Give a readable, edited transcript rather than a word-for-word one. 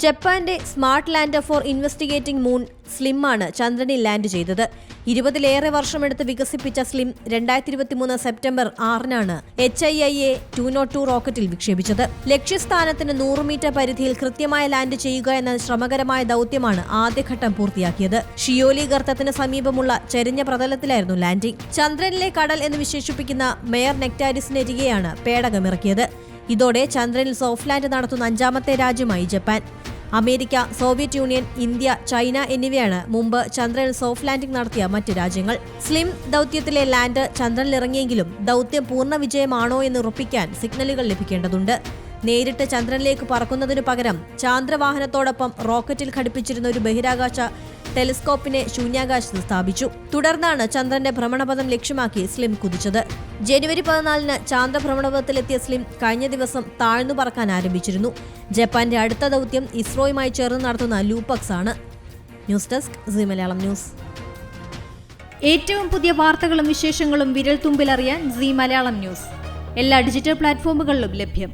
ജപ്പാന്റെ smart lander four investigating moon slim ആണ് ചന്ദ്രനിൽ ലാൻഡ് ചെയ്തത്. 20-ലേറെ വർഷമെടുത്ത് വികസിപ്പിച്ച സ്ലിം 2023 സെപ്റ്റംബർ 6-നാണ് HIIA 202 റോക്കറ്റിൽ വിക്ഷേപിച്ചത്. ലക്ഷ്യസ്ഥാനത്തിന് 100 മീറ്റർ പരിധിയിൽ കൃത്യമായി ലാൻഡ് ചെയ്യുക എന്ന ശ്രമകരമായ ദൌത്യമാണ് ആദ്യഘട്ടം പൂർത്തിയാക്കിയത്. ഷിയോലി ഗർത്തത്തിന് സമീപമുള്ള ചെരിഞ്ഞ പ്രതലത്തിലായിരുന്നു ലാൻഡിംഗ്. ചന്ദ്രനിലെ കടൽ എന്ന് വിശേഷിപ്പിക്കുന്ന മേയർ നെക്ടാരിസിനരികെയാണ് പേടകമിറക്കിയത്. ഇതോടെ ചന്ദ്രനിൽ സോഫ്റ്റ് ലാൻഡ് നടത്തുന്ന 5ാമത്തെ രാജ്യമായി Japan. America, Soviet union, India, China എന്നിവയാണ് മുമ്പ് ചന്ദ്രനിൽ സോഫ്റ്റ് ലാൻഡിംഗ് നടത്തിയ മറ്റ് രാജ്യങ്ങൾ. സ്ലിം ദൌത്യത്തിലെ ലാൻഡർ ചന്ദ്രനിലിറങ്ങിയെങ്കിലും ദൌത്യം പൂർണ്ണ വിജയമാണോ എന്ന് ഉറപ്പിക്കാൻ സിഗ്നലുകൾ ലഭിക്കേണ്ടതുണ്ട്. നേരിട്ട് ചന്ദ്രനിലേക്ക് പറക്കുന്നതിനു പകരം ചാന്ദ്രവാഹനത്തോടൊപ്പം റോക്കറ്റിൽ ഘടിപ്പിച്ചിരുന്ന ഒരു ബഹിരാകാശ ടെലിസ്കോപ്പിനെ ശൂന്യാകാശത്ത് സ്ഥാപിച്ചു. തുടർന്നാണ് ചന്ദ്രന്റെ ഭ്രമണപഥം ലക്ഷ്യമാക്കി സ്ലിം കുതിച്ചത്. ജനുവരി 14-ന് ചാന്ദ്രഭ്രമണപഥത്തിലെത്തിയ സ്ലിം കഴിഞ്ഞ ദിവസം താഴ്ന്നു പറക്കാൻ ആരംഭിച്ചിരുന്നു. ജപ്പാന്റെ അടുത്ത ദൌത്യം ഇസ്രോയുമായി ചേർന്ന് നടത്തുന്ന ലൂപക്സ് ആണ്. News desk Zee Malayalam news. ഏറ്റവും പുതിയ വാർത്തകളും വിശേഷങ്ങളും വിരൽ തുമ്പിലറിയാൻ സീ മലയാളം ന്യൂസ് എല്ലാ ഡിജിറ്റൽ പ്ലാറ്റ്ഫോമുകളിലും ലഭ്യം.